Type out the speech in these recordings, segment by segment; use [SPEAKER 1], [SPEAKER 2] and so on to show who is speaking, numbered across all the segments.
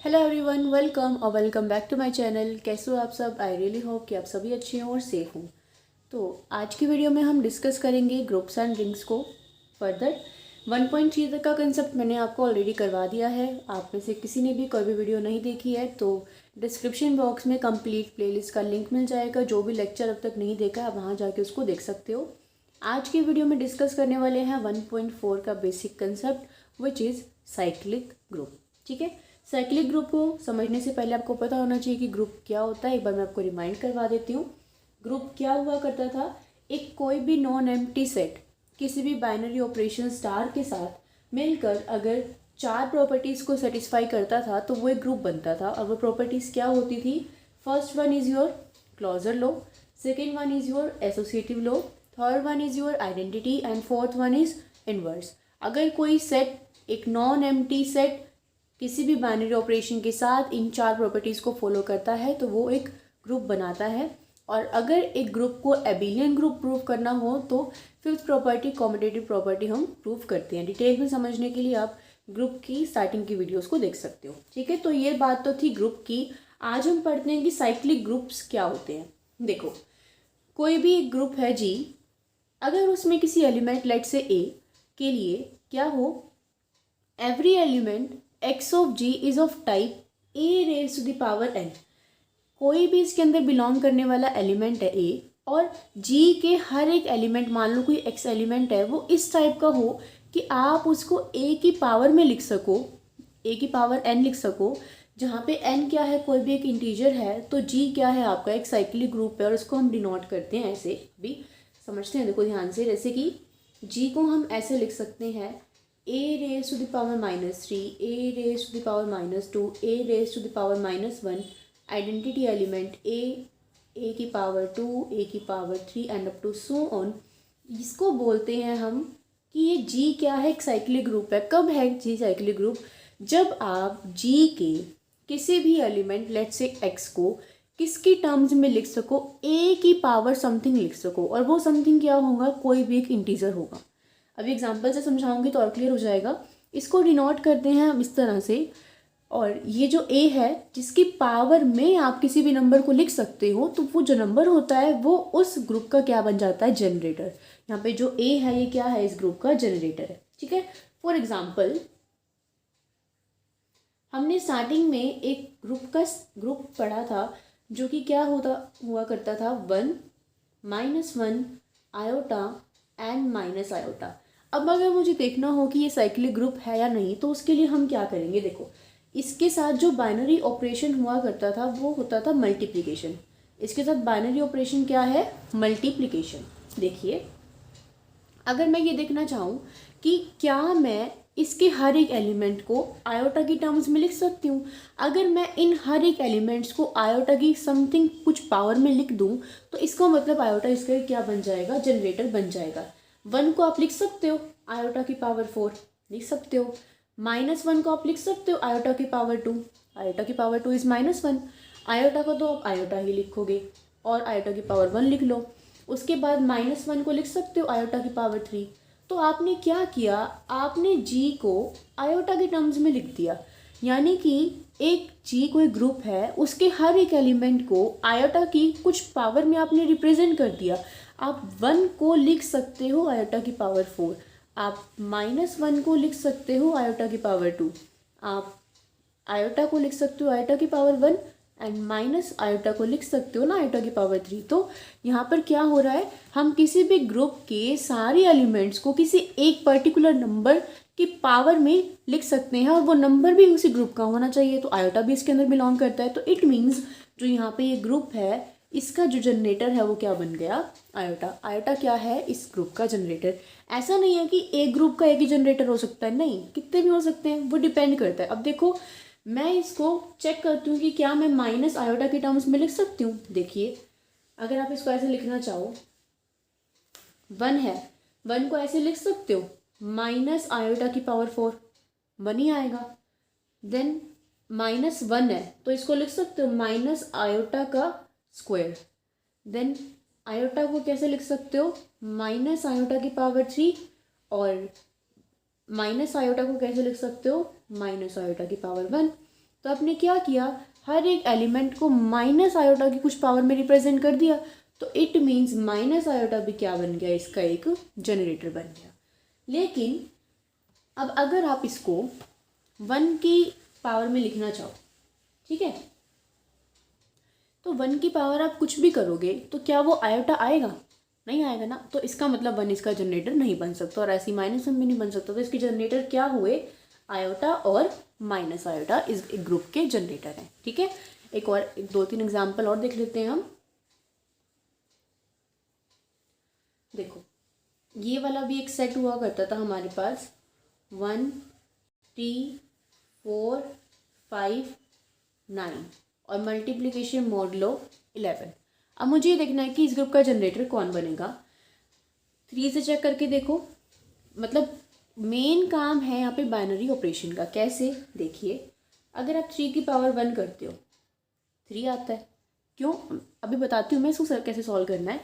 [SPEAKER 1] Hello everyone, welcome back to my channel. कैसे हो आप सब? आई रियली होप कि आप सभी अच्छे हों और सेफ हों। तो आज की वीडियो में हम डिस्कस करेंगे ग्रुप्स एंड रिंग्स को फर्दर। 1.3 तक का कंसेप्ट मैंने आपको ऑलरेडी करवा दिया है। आप में से किसी ने भी कोई भी वीडियो नहीं देखी है तो डिस्क्रिप्शन बॉक्स में कंप्लीट प्लेलिस्ट का लिंक मिल जाएगा। जो भी लेक्चर अब तक नहीं देखा आप वहाँ जाके उसको देख सकते हो। आज की वीडियो में डिस्कस करने वाले हैं 1.4 का basic concept which is cyclic group. ठीक है, साइक्लिक ग्रुप को समझने से पहले आपको पता होना चाहिए कि ग्रुप क्या होता है। एक बार मैं आपको रिमाइंड करवा देती हूँ। ग्रुप क्या हुआ करता था, एक कोई भी नॉन एम्प्टी सेट किसी भी बाइनरी ऑपरेशन स्टार के साथ मिलकर अगर 4 प्रॉपर्टीज़ को सेटिस्फाई करता था तो वो एक ग्रुप बनता था। और वो प्रॉपर्टीज़ क्या होती थी? First one is your closure law, second one is your associative law, third one is your identity and fourth one is inverse. अगर कोई सेट, एक नॉन एम्प्टी सेट किसी भी बाइनरी ऑपरेशन के साथ इन 4 प्रॉपर्टीज़ को फॉलो करता है तो वो एक ग्रुप बनाता है। और अगर एक ग्रुप को एबिलियन ग्रुप प्रूव करना हो तो फिफ्थ प्रॉपर्टी कॉम्यूटेटिव प्रॉपर्टी हम प्रूव करते हैं। डिटेल में समझने के लिए आप ग्रुप की स्टार्टिंग की वीडियोस को देख सकते हो। ठीक है, तो ये बात तो थी ग्रुप की। आज हम पढ़ते हैं कि साइक्लिक ग्रुप्स क्या होते हैं। देखो, कोई भी एक ग्रुप है जी, अगर उसमें किसी एलिमेंट लेट से ए के लिए क्या हो, every element x of g is of type a raise to the power n। कोई भी इसके अंदर बिलोंग करने वाला एलिमेंट है a और g के हर एक एलिमेंट, मान लो कोई x एलिमेंट है, वो इस टाइप का हो कि आप उसको a की पावर में लिख सको, a की पावर n लिख सको, जहाँ पे n क्या है, कोई भी एक इंटीजर है। तो g क्या है आपका, एक साइक्लिक ग्रुप है और इसको हम डिनोट करते हैं ऐसे। अभी समझते हैं, देखो ध्यान से। जैसे कि g को हम ऐसे लिख सकते हैं a raise to the power -3, a raise to the power -2, a raise to the power -1, identity element a की पावर 2, a की power 3 and up to so on. इसको बोलते हैं हम कि ये g क्या है, एक साइक्लिक ग्रुप है। कब है g साइक्लिक ग्रुप? जब आप g के किसी भी एलिमेंट लेट से x को किसकी टर्म्स में लिख सको, a की पावर समथिंग लिख सको, और वो समथिंग क्या होगा, कोई भी एक इंटीजर होगा। अभी एग्जांपल से समझाऊंगी तो और क्लियर हो जाएगा। इसको डिनोट करते हैं हम इस तरह से। और ये जो a है, जिसकी पावर में आप किसी भी नंबर को लिख सकते हो, तो वो जो नंबर होता है वो उस ग्रुप का क्या बन जाता है, जनरेटर। यहाँ पे जो a है ये क्या है, इस ग्रुप का जनरेटर है। ठीक है, फॉर एग्जाम्पल हमने स्टार्टिंग में एक ग्रुप पढ़ा था जो कि क्या हुआ करता था, 1 -1 आयोटा एंड माइनस आयोटा। अब अगर मुझे देखना हो कि ये साइक्लिक ग्रुप है या नहीं, तो उसके लिए हम क्या करेंगे? देखो, इसके साथ जो बाइनरी ऑपरेशन हुआ करता था वो होता था मल्टीप्लिकेशन। इसके साथ बाइनरी ऑपरेशन क्या है, मल्टीप्लिकेशन। देखिए, अगर मैं ये देखना चाहूँ कि क्या मैं इसके हर एक एलिमेंट को आयोटा की टर्म्स में लिख सकती हूँ, अगर मैं इन हर एक एलिमेंट्स को आयोटा की समथिंग कुछ पावर में लिख दूँ, तो इसका मतलब आयोटा इसका क्या बन जाएगा, जनरेटर बन जाएगा। 1 को आप लिख सकते हो आयोटा की पावर 4, लिख सकते हो। -1 को आप लिख सकते हो आयोटा की पावर 2, आयोटा की पावर 2 इज़ -1। आयोटा को तो आप आयोटा ही लिखोगे और आयोटा की पावर 1 लिख लो। उसके बाद -1 को लिख सकते हो आयोटा की पावर 3। तो आपने क्या किया, आपने g को आयोटा के टर्म्स में लिख दिया। यानी कि एक g कोई ग्रुप है, उसके हर एक एलिमेंट को आयोटा की कुछ पावर में आपने रिप्रेजेंट कर दिया। आप 1 को लिख सकते हो आयोटा की पावर 4, आप -1 को लिख सकते हो आयोटा की पावर 2, आप आयोटा को लिख सकते हो आयोटा की पावर 1 एंड माइनस आयोटा को लिख सकते हो ना आयोटा की पावर 3। तो यहाँ पर क्या हो रहा है, हम किसी भी ग्रुप के सारे एलिमेंट्स को किसी एक पर्टिकुलर नंबर की पावर में लिख सकते हैं और वो नंबर भी उसी ग्रुप का होना चाहिए। तो आयोटा भी इसके अंदर बिलोंग करता है। तो इट मीन्स जो यहाँ पे ये ग्रुप है, इसका जो जनरेटर है वो क्या बन गया, आयोटा। आयोटा क्या है, इस ग्रुप का जनरेटर। ऐसा नहीं है कि एक ग्रुप का एक ही जनरेटर हो सकता है, नहीं, कितने भी हो सकते हैं, वो डिपेंड करता है। अब देखो, मैं इसको चेक करती हूँ कि क्या मैं माइनस आयोटा के टर्म्स में लिख सकती हूँ। देखिए, अगर आप इसको ऐसे लिखना चाहो, 1 है, 1 को ऐसे लिख सकते हो माइनस आयोटा की पावर 4, 1 ही आएगा। देन -1 है तो इसको लिख सकते हो माइनस आयोटा का स्क्वायर। देन आयोटा को कैसे लिख सकते हो, माइनस आयोटा की पावर 3, और माइनस आयोटा को कैसे लिख सकते हो, माइनस आयोटा की पावर 1। तो आपने क्या किया, हर एक एलिमेंट को माइनस आयोटा की कुछ पावर में रिप्रेजेंट कर दिया, तो इट मीन्स माइनस आयोटा भी क्या बन गया, इसका एक जनरेटर बन गया। लेकिन अब अगर आप इसको 1 की पावर में लिखना चाहो, ठीक है, तो 1 की पावर आप कुछ भी करोगे तो क्या वो आयोटा आएगा, नहीं आएगा ना। तो इसका मतलब 1 इसका जनरेटर नहीं बन सकता, और ऐसी -1 भी नहीं बन सकता। तो इसके जनरेटर क्या हुए, आयोटा और माइनस आयोटा इस एक ग्रुप के जनरेटर हैं। ठीक है, एक और 2-3 एग्जाम्पल और देख लेते हैं हम। देखो, ये वाला भी एक सेट हुआ करता था हमारे पास, 1 3 4 5 9 और मल्टीप्लिकेशन मॉडुलो 11। अब मुझे ये देखना है कि इस ग्रुप का जनरेटर कौन बनेगा। 3 से चेक करके देखो, मतलब मेन काम है यहाँ पे बाइनरी ऑपरेशन का। कैसे, देखिए, अगर आप 3 की पावर 1 करते हो 3 आता है, क्यों, अभी बताती हूँ मैं इसको कैसे सॉल्व करना है।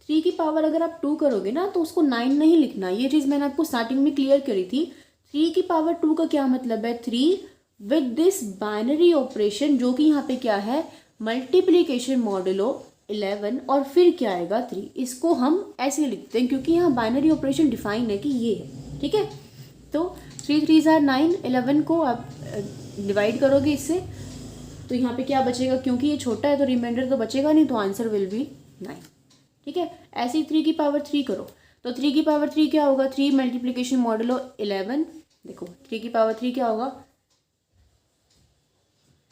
[SPEAKER 1] 3 की पावर अगर आप 2 करोगे ना तो उसको 9 नहीं लिखना, ये चीज़ मैंने आपको स्टार्टिंग में क्लियर करी थी। 3 की पावर 2 का क्या मतलब है, 3 विद दिस बाइनरी ऑपरेशन, जो कि यहाँ पे क्या है, मल्टीप्लीकेशन मॉडुलो 11 और फिर क्या आएगा 3। इसको हम ऐसे लिखते हैं क्योंकि यहाँ बाइनरी ऑपरेशन डिफाइन है कि ये है। ठीक है, तो 3 3 are 9, 11 को आप डिवाइड करोगे इससे, तो यहाँ पे क्या बचेगा, क्योंकि ये छोटा है तो रिमाइंडर तो बचेगा नहीं, तो आंसर विल बी 9। ठीक है, ऐसे ही 3 की पावर 3 करो, तो 3 की पावर 3 क्या होगा, 3 मल्टीप्लीकेशन मॉडुलो 11। देखो 3 की पावर 3 क्या होगा,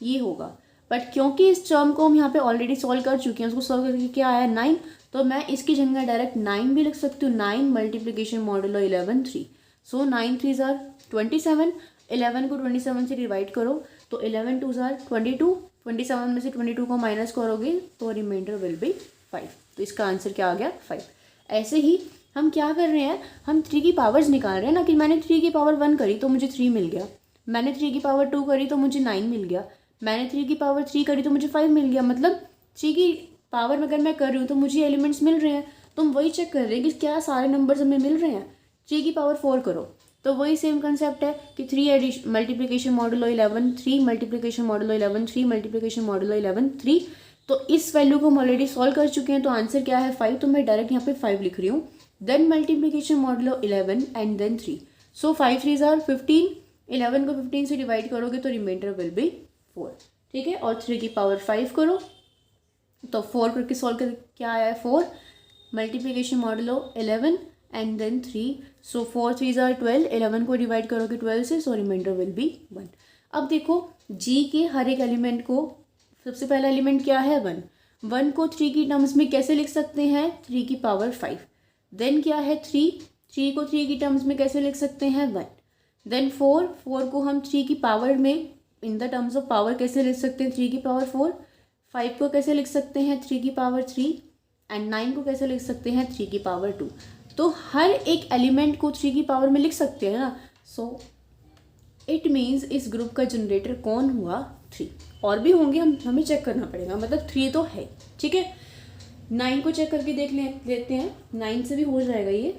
[SPEAKER 1] ये होगा। बट क्योंकि इस टर्म को हम यहाँ पे ऑलरेडी सॉल्व कर चुके हैं, उसको सॉल्व करके क्या आया 9, तो मैं इसकी जगह डायरेक्ट 9 भी लिख सकती हूँ। 9 मल्टीप्लीकेशन मॉडुलो 11 3। सो 9 3 are 27, 11 को 27 से डिवाइड करो तो 11 2 are 22, 27 में से 22 को माइनस करोगे तो रिमाइंडर विल बी 5। तो इसका आंसर क्या आ गया, 5। ऐसे ही हम क्या कर रहे हैं, हम 3 की पावर्स निकाल रहे हैं ना, कि मैंने 3 की पावर 1 करी तो मुझे 3 मिल गया, मैंने 3 की पावर 2 करी तो मुझे 9 मिल गया, मैंने 3 की पावर 3 करी तो मुझे 5 मिल गया। मतलब 3 की पावर में अगर मैं कर रही हूँ तो मुझे एलिमेंट्स मिल रहे हैं। तो हम वही चेक कर रहे हैं कि क्या सारे नंबर्स हमें मिल रहे हैं। 3 की पावर 4 करो तो वही सेम कंसेप्ट है कि 3 multiplication modulo 11 3 multiplication modulo 11 3 multiplication modulo 11 3। तो इस वैल्यू को हम ऑलरेडी सॉल्व कर चुके हैं, तो आंसर क्या है 5। तो मैं डायरेक्ट यहाँ पे 5 लिख रही हूँ। Then multiplication modulo 11 and then 3। So 5 3 are 15, 11 को 15 से डिवाइड करोगे तो रिमाइंडर विल बी 4। ठीक है, और 3 की पावर 5 करो तो 4 करके सॉल्व कर क्या आया है 4 multiplication modulo 11 and then 3। So 4 3 are 12, 11 को डिवाइड करोगे 12 से, सो रिमाइंडर विल बी 1। अब देखो जी के हर एक एलिमेंट को, सबसे पहला एलिमेंट क्या है 1, 1 को 3 की टर्म्स में कैसे लिख सकते हैं 3 की पावर 5। देन क्या है 3, 3 को 3 की टर्म्स में कैसे लिख सकते हैं 1। देन 4, 4 को हम 3 की पावर में in the terms of power कैसे लिख सकते हैं 3 की पावर 4। 5 को कैसे लिख सकते हैं 3 की पावर 3 एंड 9 को कैसे लिख सकते हैं 3 की पावर 2। तो हर एक एलिमेंट को 3 की पावर में लिख सकते हैं ना। सो इट मीन्स इस ग्रुप का जनरेटर कौन हुआ 3। और भी होंगे, हमें चेक करना पड़ेगा, मतलब 3 तो है। ठीक है, 9 को चेक करके देख लेते हैं, 9 से भी हो जाएगा ये।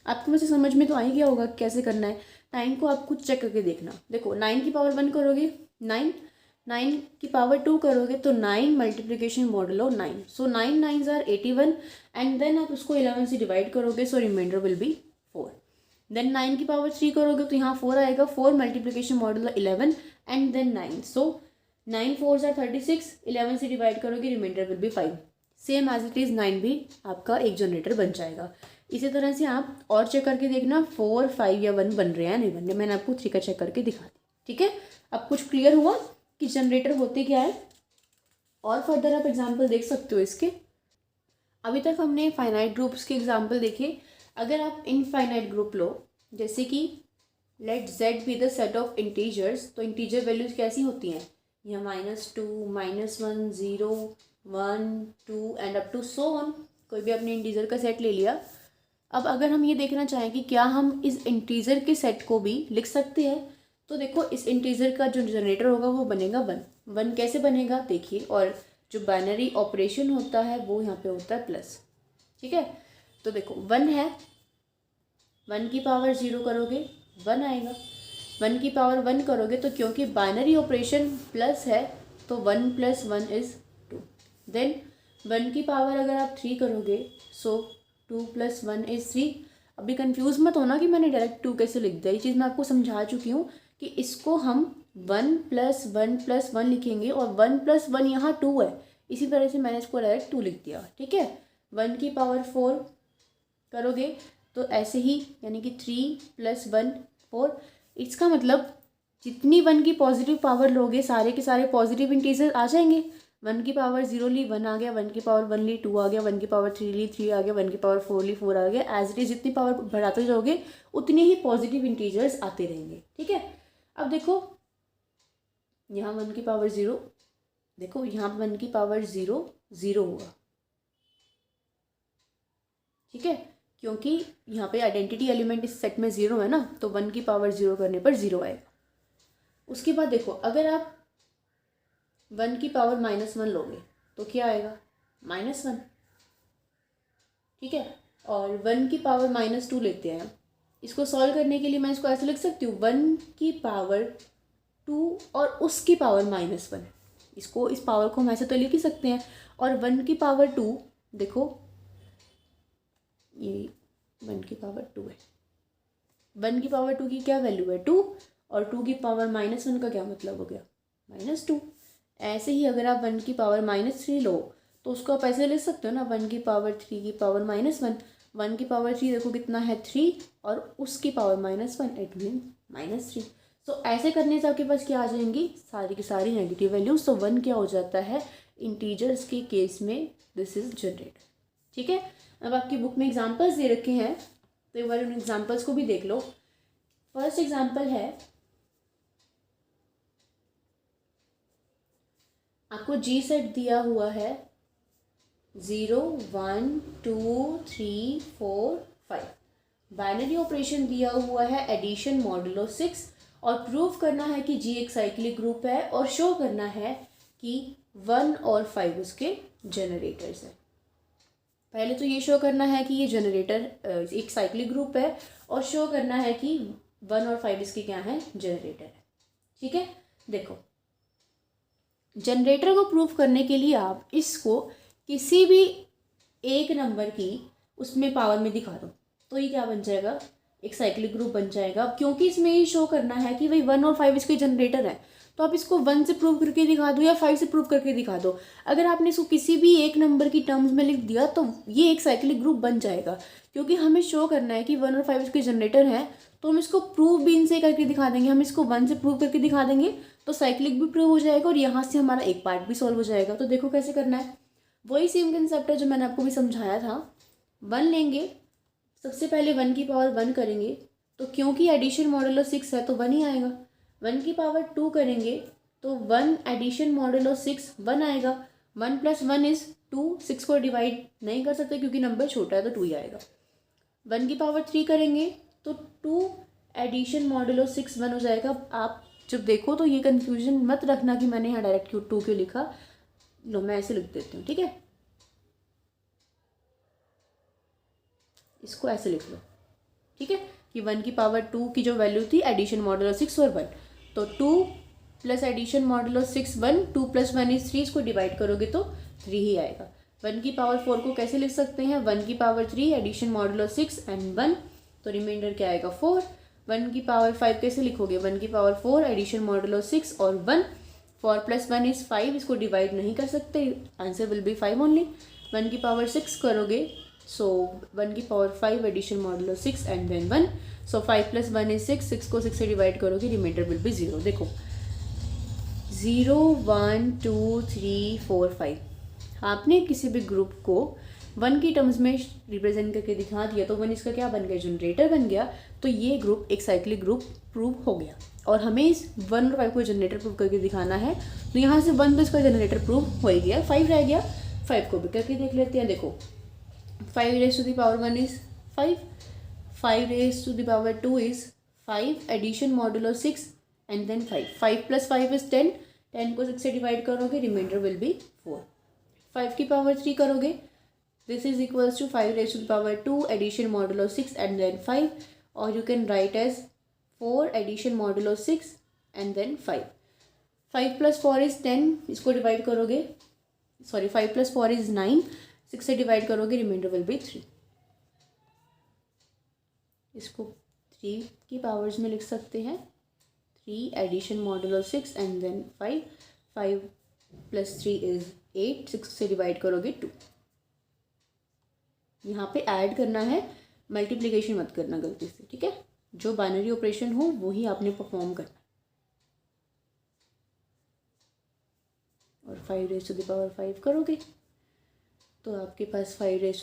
[SPEAKER 1] आपको वैसे समझ में तो आ ही गया होगा कैसे करना है। 9 को आप कुछ चेक करके देखना। देखो 9 की पावर 1 करोगे 9, 9 की पावर 2 करोगे तो 9 multiplication modulo 9। So 9 9s are 81 and then आप उसको 11 से डिवाइड करोगे, so remainder will be 4। Then 9 की पावर 3 करोगे तो यहाँ 4 आएगा, 4 multiplication modulo 11 and then 9। So 9 4s are 36, 11 से डिवाइड करोगे, remainder will be 5। Same as it is 9 भी आपका एक जनरेटर बन जाएगा। इसी तरह से आप और चेक करके देखना 4 5 या 1 बन रहे हैं नहीं बन रहे। मैंने आपको 3 का चेक करके दिखा दी। ठीक है, अब कुछ क्लियर हुआ कि जनरेटर होते क्या है। और फर्दर आप एग्जाम्पल देख सकते हो इसके। अभी तक हमने फाइनाइट ग्रुप्स के एग्जाम्पल देखे। अगर आप इनफाइनाइट ग्रुप लो, जैसे कि let z be the set of integers, तो इंटीजर वैल्यूज कैसी होती हैं, यहाँ -2 -1 0 1 2 and up to so on. कोई भी अपने इंटीजर का सेट ले लिया। अब अगर हम ये देखना चाहें कि क्या हम इस इंटीजर के सेट को भी लिख सकते हैं, तो देखो इस इंटीजर का जो जनरेटर होगा वो बनेगा 1। 1 कैसे बनेगा देखिए, और जो बाइनरी ऑपरेशन होता है वो यहाँ पे होता है प्लस। ठीक है, तो देखो 1 है, 1 की पावर 0 करोगे 1 आएगा, 1 की पावर 1 करोगे तो क्योंकि बाइनरी ऑपरेशन प्लस है तो 1 + 1 = 2। देन 1 की पावर अगर आप 3 करोगे सो 2 + 1 = 3। अभी कंफ्यूज मत होना कि मैंने डायरेक्ट 2 कैसे लिख दिया, ये चीज़ मैं आपको समझा चुकी हूँ कि इसको हम 1 + 1 + 1 लिखेंगे और 1 + 1 यहाँ 2 है, इसी तरह से मैंने इसको डायरेक्ट 2 लिख दिया। ठीक है, 1 की पावर 4 करोगे तो ऐसे ही, यानी कि 3 + 1 4। इसका मतलब जितनी 1 की पॉजिटिव पावर लोगे सारे के सारे पॉजिटिव इंटीजर आ जाएंगे। 1 की पावर 0 ली 1 आ गया, 1 की पावर 1 ली 2 आ गया, 1 की पावर 3 ली 3 आ गया, 1 की पावर 4 ली 4 आ गया। एज इट इज जितनी पावर बढ़ाते जाओगे उतने ही पॉजिटिव इंटीजर्स आते रहेंगे। ठीक है, अब देखो यहाँ 1 की पावर 0, देखो यहाँ 1 की पावर 0 0 होगा। ठीक है, क्योंकि यहाँ पे आइडेंटिटी एलिमेंट इस सेट में 0 है ना, तो 1 की पावर 0 करने पर 0 आएगा। उसके बाद देखो अगर आप 1 की पावर -1 लोगे तो क्या आएगा, -1। ठीक है, और 1 की पावर -2 लेते हैं। इसको सॉल्व करने के लिए मैं इसको ऐसे लिख सकती हूँ, 1 की पावर 2 और उसकी पावर -1। इसको, इस पावर को हम ऐसे तो लिख ही सकते हैं। और 1 की पावर 2, देखो ये 1 की पावर 2 है, 1 की पावर 2 की क्या वैल्यू है 2, और 2 की पावर -1 का क्या मतलब हो गया -2। ऐसे ही अगर आप 1 की पावर -3 लो तो उसको आप ऐसे ले सकते हो ना, 1 की पावर 3 की पावर -1। 1 की पावर 3 देखो कितना है 3, और उसकी पावर -1 इट मीन -3। तो ऐसे करने से आपके पास क्या आ जाएंगी, सारी की सारी नेगेटिव वैल्यूज। तो 1 क्या हो जाता है इंटीजर्स के केस में, दिस इज जनरेटर। ठीक है, अब आपकी बुक में एग्जाम्पल्स दे रखे हैं तो एक बार उन एग्जाम्पल्स को भी देख लो। फर्स्ट एग्जाम्पल है, आपको जी सेट दिया हुआ है 0 1 2 3 4 5। बाइनरी ऑपरेशन दिया हुआ है एडिशन मॉडुलो 6, और प्रूव करना है कि जी एक साइक्लिक ग्रुप है, और शो करना है कि 1 और 5 उसके जनरेटर्स हैं। पहले तो ये शो करना है कि ये जनरेटर एक साइक्लिक ग्रुप है, और शो करना है कि 1 और 5 इसके क्या है, जनरेटर है। ठीक है, देखो जनरेटर को प्रूफ करने के लिए आप इसको किसी भी एक नंबर की उसमें पावर में दिखा दो तो ये क्या बन जाएगा, एक साइक्लिक ग्रुप बन जाएगा। क्योंकि इसमें ये शो करना है कि भाई 1 और 5 इसके जनरेटर है, तो आप इसको 1 से प्रूव करके दिखा दो या 5 से प्रूव करके दिखा दो। अगर आपने इसको किसी भी एक नंबर की टर्म्स में लिख दिया तो ये एक साइक्लिक ग्रुप बन जाएगा। क्योंकि हमें शो करना है कि 1 और 5 इसके जनरेटर हैं, तो हम इसको प्रूव भी इनसे करके दिखा देंगे। हम इसको 1 से प्रूव करके दिखा देंगे तो साइक्लिक भी प्रूव हो जाएगा, और यहाँ से हमारा एक पार्ट भी सॉल्व हो जाएगा। तो देखो कैसे करना है, वही सेम कंसेप्ट है जो मैंने आपको भी समझाया था। 1 लेंगे, सबसे पहले 1 की पावर 1 करेंगे, तो क्योंकि एडिशन मॉडुलो 6 है तो 1 ही आएगा। 1 की पावर 2 करेंगे तो 1 एडिशन मॉडुलो 6 1 आएगा। 1 + 1 = 2। 6 को डिवाइड नहीं कर सकते क्योंकि नंबर छोटा है तो 2 ही आएगा। 1 की पावर 3 करेंगे तो 2 एडिशन मॉडुलो 6 1 हो जाएगा। आप जब देखो तो ये कन्फ्यूजन मत रखना कि मैंने यहाँ डायरेक्ट 2 क्यों लिखा। लो मैं ऐसे लिख देती हूँ, ठीक है, इसको ऐसे लिख लो। ठीक है, कि 1 की पावर 2 की जो वैल्यू थी एडिशन मॉडुलो 6 और 1, तो 2 + एडिशन मॉडुलो 6 1, 2 + 1 = 3। इसको डिवाइड करोगे तो 3 ही आएगा। 1 की पावर 4 को कैसे लिख सकते हैं, 1 की पावर 3 एडिशन मॉडुलो 6 एंड 1, तो रिमाइंडर क्या आएगा 4। 1 की पावर 5 कैसे लिखोगे, 1 की पावर 4 एडिशन मॉडुलो 6 और 1, 4 + 1 = 5। इसको डिवाइड नहीं कर सकते, आंसर विल बी 5 ओनली। 1 की पावर 6 करोगे, सो 1 की power 5 addition modulo 6 and then 1, so 5 + 1 = 6। 6 को 6 से डिवाइड करोगे, रिमाइंडर विल बी 0। देखो 0 1 2 3 4 5, आपने किसी भी ग्रुप को 1 की टर्म्स में रिप्रेजेंट करके दिखा दिया तो 1 इसका क्या बन गया, जनरेटर बन गया। तो ये ग्रुप एक साइक्लिक ग्रुप प्रूव हो गया, और हमें इस 1 और 5 को जनरेटर प्रूव करके दिखाना है। तो यहाँ से 1 तो इसका जनरेटर प्रूव हो ही गया, 5 रह गया, 5 को भी करके देख लेते हैं। देखो 5 raised to the power 1 is 5, 5 raised to the power 2 is 5, addition modulo 6 and then 5, 5 + 5 is 10, 10 को 6 से डिवाइड करोगे, रिमाइंडर विल बी 4। 5 की पावर 3 करोगे, this is equals to 5 raised to the power 2 addition modulo 6 and then 5, और you can write as 4 addition modulo 6 and then 5. 5 + 4 is 10. इसको divide करोगे, sorry 5 + 4 is 9. 6 से divide करोगे, रिमाइंडर विल बी 3. इसको 3 की powers में लिख सकते हैं. 3 addition modulo 6 and then 5. 5 + 3 is 8. 6 से डिवाइड करोगे 2. यहाँ पे ऐड करना है, मल्टीप्लिकेशन मत करना गलती से, ठीक है. जो बाइनरी ऑपरेशन हो वही आपने परफॉर्म करना. और 5 करोगे तो आपके पास 6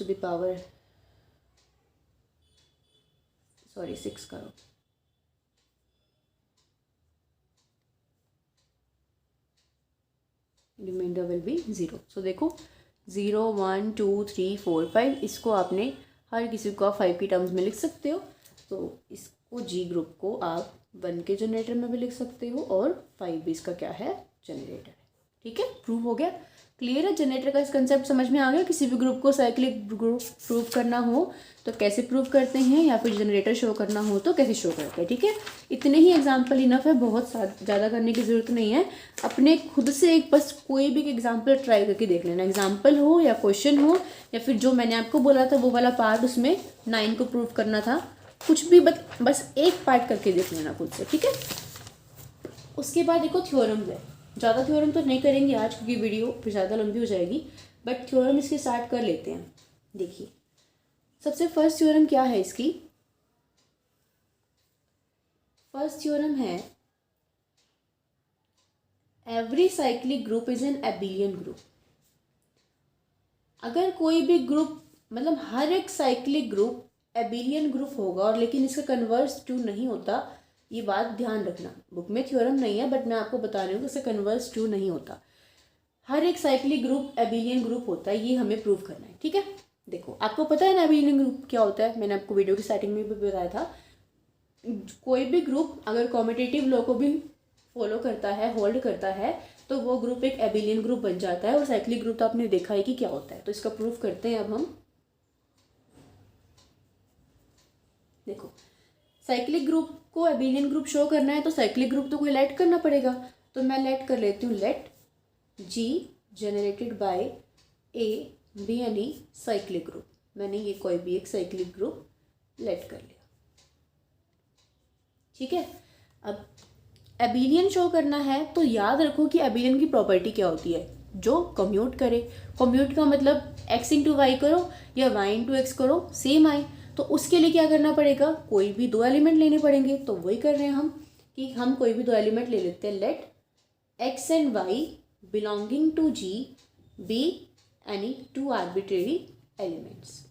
[SPEAKER 1] करो. Reminder will B 0. सो देखो 0 1 2 3 4 5. इसको आपने हर किसी को आप 5 की टर्म्स में लिख सकते हो. तो इसको जी ग्रुप को आप 1 के जनरेटर में भी लिख सकते हो और 5 भी इसका क्या है, जनरेटर है. ठीक है, प्रूव हो गया. क्लियर है. जनरेटर का इस कंसेप्ट समझ में आ गया. किसी भी ग्रुप को साइक्लिक ग्रुप प्रूव करना हो तो कैसे प्रूव करते हैं, या फिर जनरेटर शो करना हो तो कैसे शो करते हैं. ठीक है, इतने ही एग्जाम्पल इनफ है, बहुत ज़्यादा करने की ज़रूरत नहीं है. अपने खुद से एक बस कोई भी एग्जाम्पल ट्राई करके देख लेना. एग्जाम्पल हो या क्वेश्चन हो या फिर जो मैंने आपको बोला था वो वाला पार्ट, उसमें 9 को प्रूव करना था, कुछ भी बस एक पार्ट करके देख लेना खुद से. ठीक है, उसके बाद देखो थ्योरम्स है. ज़्यादा थ्योरम तो नहीं करेंगे आज क्योंकि वीडियो फिर ज़्यादा लंबी हो जाएगी, बट थ्योरम इसके स्टार्ट कर लेते हैं. देखिए सबसे फर्स्ट थ्योरम क्या है इसकी. फर्स्ट थ्योरम है every cyclic group is an abelian group. अगर कोई भी ग्रुप, मतलब हर एक साइक्लिक ग्रुप एबिलियन ग्रुप होगा, और लेकिन इसका कन्वर्स टू नहीं होता. ये बात ध्यान रखना, बुक में थ्योरम नहीं है बट मैं आपको बता रही हूँ कि इसका कन्वर्स टू नहीं होता. हर एक साइक्लिक ग्रुप एबिलियन ग्रुप होता है, ये हमें प्रूव करना है. ठीक है, देखो आपको पता है ना एबिलियन ग्रुप क्या होता है. मैंने आपको वीडियो की स्टार्टिंग में भी बताया था. कोई भी ग्रुप अगर कॉम्पिटिटिव लॉ को भी फॉलो करता है, होल्ड करता है, तो वो ग्रुप एक एबिलियन ग्रुप बन जाता है. और साइक्लिक ग्रुप तो आपने देखा है कि क्या होता है. तो इसका प्रूफ करते हैं अब हम. देखो साइक्लिक ग्रुप को एबिलियन ग्रुप शो करना है तो साइक्लिक ग्रुप तो कोई लेट करना पड़ेगा. तो मैं लेट कर लेती हूँ. Let G generated by a be any cyclic group. मैंने ये कोई भी एक साइक्लिक ग्रुप लेट कर लिया. ठीक है, अब एबिलियन शो करना है तो याद रखो कि एबिलियन की प्रॉपर्टी क्या होती है, जो कम्यूट करे. कम्यूट का मतलब x इंटू वाई करो या y इंटू एक्स करो, सेम आए. तो उसके लिए क्या करना पड़ेगा, कोई भी 2 एलिमेंट लेने पड़ेंगे. तो वही कर रहे हैं हम कि हम कोई भी 2 एलिमेंट ले लेते हैं. Let x and y belonging to G be any 2 arbitrary elements.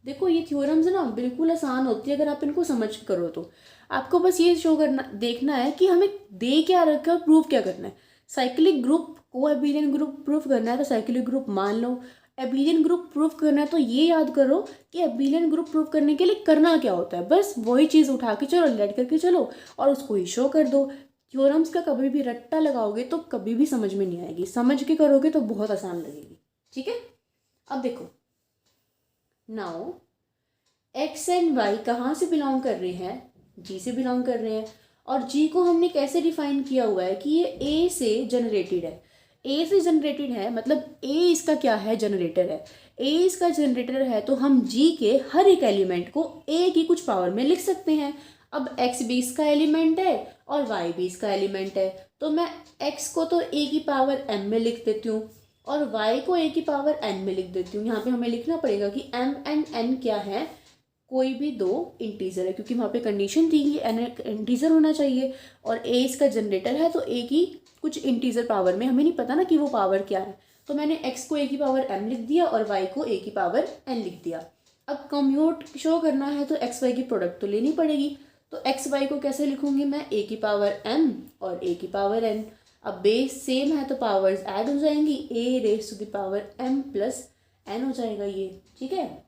[SPEAKER 1] देखो ये थ्योरम्स ना बिल्कुल आसान होती है अगर आप इनको समझ करो. तो आपको बस ये शो करना, देखना है कि हमें दे क्या रखा, प्रूव क्या करना है. साइक्लिक ग्रुप को एबिलियन ग्रुप प्रूव करना है तो साइक्लिक ग्रुप मान लो. एबिलियन ग्रुप प्रूव करना है तो ये याद करो कि एबिलियन ग्रुप प्रूव करने के लिए करना क्या होता है. बस वही चीज़ उठा के चलो, लेट करके चलो और उसको ही शो कर दो. थ्योरम्स का कभी भी रट्टा लगाओगे तो कभी भी समझ में नहीं आएगी. समझ के करोगे तो बहुत आसान लगेगी. ठीक है, अब देखो नाउ एक्स एंड वाई कहाँ से बिलोंग कर रहे हैं, जी से बिलोंग कर रहे हैं. और जी को हमने कैसे डिफाइन किया हुआ है कि ये ए से जनरेटेड है. ए से जनरेटेड है मतलब ए इसका क्या है, जनरेटर है. ए इसका जनरेटर है तो हम जी के हर एक एलिमेंट को ए की कुछ पावर में लिख सकते हैं. अब एक्स भी इसका एलिमेंट है और वाई भी इसका एलिमेंट है. तो मैं एक्स को तो ए की पावर एम में लिख देती हूँ और वाई को ए की पावर एन में लिख देती हूँ. यहाँ पे हमें लिखना पड़ेगा कि एम एंड एन क्या है, कोई भी 2 इंटीजर है, क्योंकि वहाँ पे कंडीशन थी कि एन इंटीजर होना चाहिए और ए इसका जनरेटर है. तो ए की कुछ इंटीजर पावर में, हमें नहीं पता ना कि वो पावर क्या है. तो मैंने एक्स को ए की पावर एम लिख दिया और वाई को ए की पावर एन लिख दिया. अब कम्यूट शो करना है तो एक्स वाई की प्रोडक्ट तो लेनी पड़ेगी. तो एक्स वाई को कैसे लिखूंगी मैं, ए की पावर एम और ए की पावर एन. अब बेस सेम है तो पावर्स ऐड हो जाएंगी, A raise to the power M plus N हो जाएगा ये. ठीक है,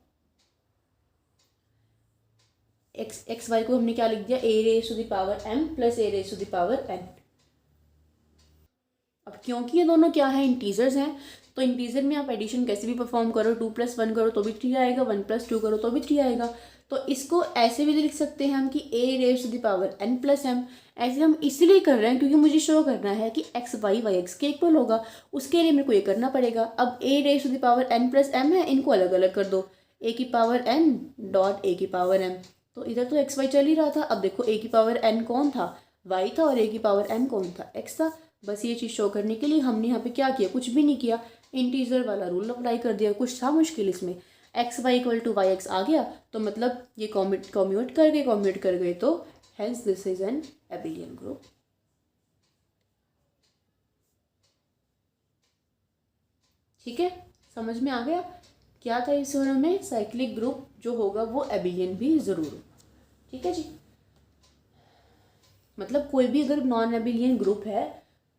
[SPEAKER 1] एक्स वाई को हमने क्या लिख दिया, A raise to the power M plus A raise to the power N. अब क्योंकि ये दोनों क्या है, इंटीजर्स हैं, तो इंटीजर में आप एडिशन कैसे भी परफॉर्म करो, 2 + 1 करो तो भी 3 आएगा, 1 + 2 करो तो भी 3 आएगा. तो इसको ऐसे भी लिख सकते हैं हम कि a raise to the power n plus m। ऐसे हम इसलिए कर रहे हैं क्योंकि मुझे शो करना है कि x y y x के इक्वल होगा, उसके लिए मेरे को ये करना पड़ेगा। अब a raise to the power n plus m है, इनको अलग अलग कर दो, a की पावर n डॉट a की पावर m। तो इधर तो एक्स वाई चल ही रहा था। अब देखो a की पावर n कौन था, y था, और a की पावर m कौन था, x था। बस ये चीज़ शो करने के लिए हमने यहाँ पे क्या किया, कुछ भी नहीं किया, इंटीजर वाला रूल अप्लाई कर दिया। कुछ था मुश्किल इसमें, X Y equal to Y X आ गया, तो मतलब ये कम्यूट कर गए, तो hence this is an abelian group. ठीक है, समझ में आ गया क्या था इस थ्योरम में, साइक्लिक ग्रुप जो होगा वो एबिलियन भी ज़रूर होगा। ठीक है जी, मतलब कोई भी अगर नॉन एबिलियन ग्रुप है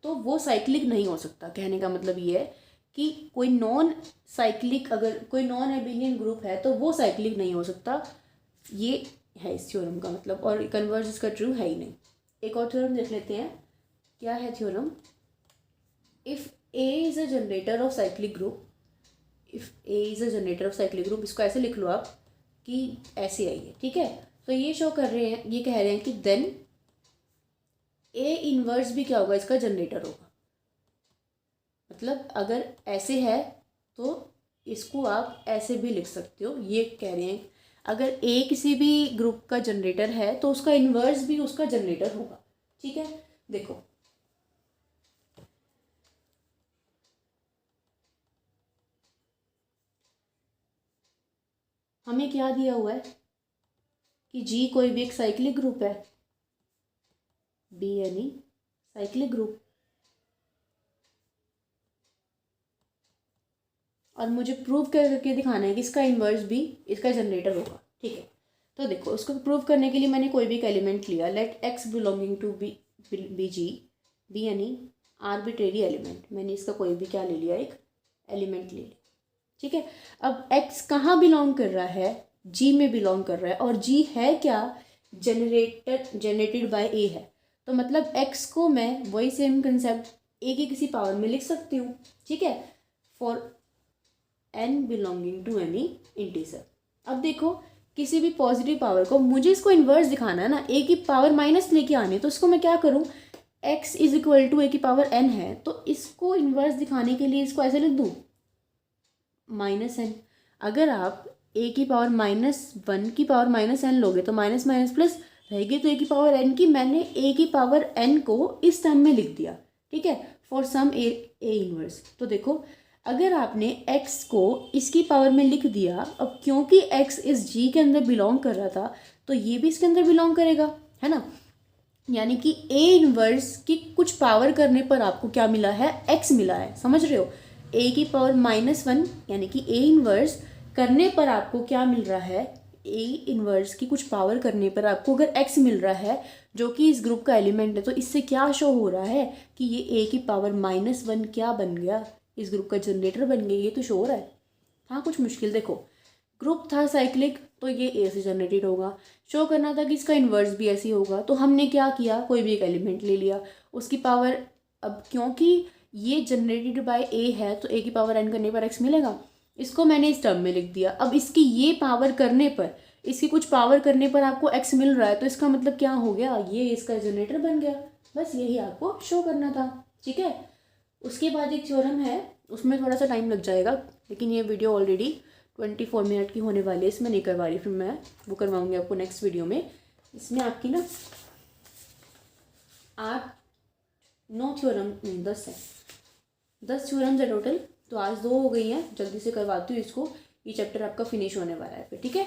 [SPEAKER 1] तो वो साइक्लिक नहीं हो सकता। कहने का मतलब ये है कि कोई नॉन साइक्लिक, अगर कोई नॉन एबिलियन ग्रुप है तो वो साइक्लिक नहीं हो सकता। ये है इस थ्योरम का मतलब, और कन्वर्स इसका ट्रू है ही नहीं। एक और थ्योरम देख लेते हैं, क्या है theorem, if A is a generator off cyclic group, if A is a generator off cyclic group, इसको ऐसे लिख लो आप कि ऐसे आई है। ठीक है, तो ये शो कर रहे हैं, ये कह रहे हैं कि देन ए इनवर्स भी क्या होगा, इसका जनरेटर होगा। मतलब अगर ऐसे है तो इसको आप ऐसे भी लिख सकते हो। ये कह रहे हैं अगर ए किसी भी ग्रुप का जनरेटर है तो उसका इन्वर्स भी उसका जनरेटर होगा। ठीक है, देखो हमें क्या दिया हुआ है कि जी कोई भी एक साइक्लिक ग्रुप है, बी यानी साइक्लिक ग्रुप, और मुझे प्रूव करके दिखाना है कि इसका इन्वर्स भी इसका जनरेटर होगा। ठीक है, तो देखो उसको प्रूव करने के लिए मैंने कोई भी एक एलिमेंट लिया, let x belonging to be G, be यानी आर्बिट्रेरी एलिमेंट, मैंने इसका कोई भी क्या ले लिया, एक एलिमेंट ले लिया। ठीक है, अब एक्स कहाँ बिलोंग कर रहा है, जी में बिलोंग कर रहा है, और जी है क्या, जनरेटेड बाय ए है। तो मतलब एक्स को मैं वही सेम कंसेप्ट ए की किसी पावर में लिख सकती हूँ। ठीक है, for n belonging to any integer. अब देखो किसी भी पॉजिटिव पावर को मुझे इसको इन्वर्स दिखाना है ना, ए की पावर माइनस लेके आनी है, तो इसको मैं क्या करूँ, एक्स इज इक्वल टू ए की पावर एन है, तो इसको इन्वर्स दिखाने के लिए इसको ऐसे लिख दूँ माइनस एन। अगर आप ए की पावर -1 की पावर -n लोगे तो माइनस माइनस प्लस रहेगी, तो ए की पावर n की मैंने ए की पावर n को इस टर्म में लिख दिया। ठीक है, फॉर सम ए इनवर्स। तो देखो अगर आपने x को इसकी पावर में लिख दिया, अब क्योंकि x इस g के अंदर बिलोंग कर रहा था तो ये भी इसके अंदर बिलोंग करेगा, है ना। यानी कि a इनवर्स की कुछ पावर करने पर आपको क्या मिला है, x मिला है, समझ रहे हो। a की पावर -1 यानी कि a इनवर्स करने पर आपको क्या मिल रहा है, a इनवर्स की कुछ पावर करने पर आपको अगर x मिल रहा है जो कि इस ग्रुप का एलिमेंट है, तो इससे क्या शो हो रहा है कि ये a की पावर -1 क्या बन गया, इस ग्रुप का जनरेटर बन गया। ये तो शो हो रहा है। हाँ कुछ मुश्किल, देखो ग्रुप था साइक्लिक तो ये ए से जनरेटेड होगा, शो करना था कि इसका इन्वर्स भी ऐसे ही होगा, तो हमने क्या किया, कोई भी एक एलिमेंट ले लिया, उसकी पावर, अब क्योंकि ये जनरेटेड बाय ए है तो ए की पावर एन करने पर एक्स मिलेगा, इसको मैंने इस टर्म में लिख दिया। अब इसकी ये पावर करने पर, इसकी कुछ पावर करने पर आपको एक्स मिल रहा है, तो इसका मतलब क्या हो गया, ये इसका जनरेटर बन गया। बस यही आपको शो करना था। ठीक है, उसके बाद एक थ्योरम है, उसमें थोड़ा सा टाइम लग जाएगा, लेकिन ये वीडियो ऑलरेडी 24 मिनट की होने वाली है, इसमें नहीं करवा रही, फिर मैं वो करवाऊँगी आपको नेक्स्ट वीडियो में। इसमें आपकी ना 9 थ्योरम नहीं 10 है, 10 थ्योरम्स है टोटल, तो आज 2 हो गई हैं, जल्दी से करवाती हूँ इसको, ये चैप्टर आपका फिनिश होने वाला है फिर। ठीक है,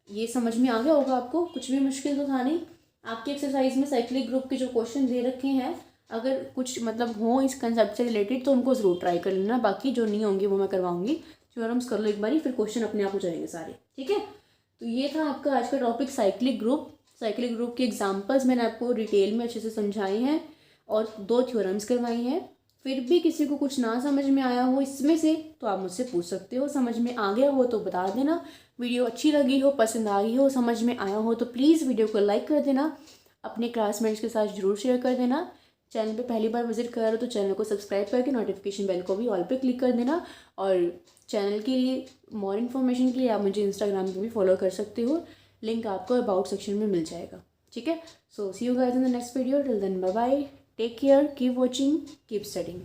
[SPEAKER 1] ये समझ में आ गया होगा आपको, कुछ भी मुश्किल तो था नहीं। आपकी एक्सरसाइज में साइक्लिक ग्रुप के जो क्वेश्चन दे रखे हैं, अगर कुछ मतलब हो इस कंसेप्ट से रिलेटेड तो उनको ज़रूर ट्राई कर लेना, बाकी जो नहीं होंगे वो मैं करवाऊंगी। थ्योरम्स कर लो एक बारी, फिर क्वेश्चन अपने आप हो जाएंगे सारे। ठीक है, तो ये था आपका आज का topic cyclic group. Cyclic group के एग्जाम्पल्स मैंने आपको डिटेल में अच्छे से समझाए हैं और 2 थ्योरम्स करवाई हैं। फिर भी किसी को कुछ ना समझ में आया हो इसमें से तो आप मुझसे पूछ सकते हो, समझ में आ गया हो तो बता देना, वीडियो अच्छी लगी हो, पसंद आ गई हो, समझ में आया हो तो प्लीज़ वीडियो को लाइक कर देना, अपने क्लासमेट्स के साथ ज़रूर शेयर कर देना। चैनल पे पहली बार विजिट कर रहे हो तो चैनल को सब्सक्राइब करके नोटिफिकेशन बेल को भी ऑल पे क्लिक कर देना, और चैनल के लिए मोर इन्फॉर्मेशन के लिए आप मुझे इंस्टाग्राम पे भी फॉलो कर सकते हो, लिंक आपको अबाउट सेक्शन में मिल जाएगा। ठीक है, so see you guys in the next video, till then bye bye, take care, keep watching, keep studying.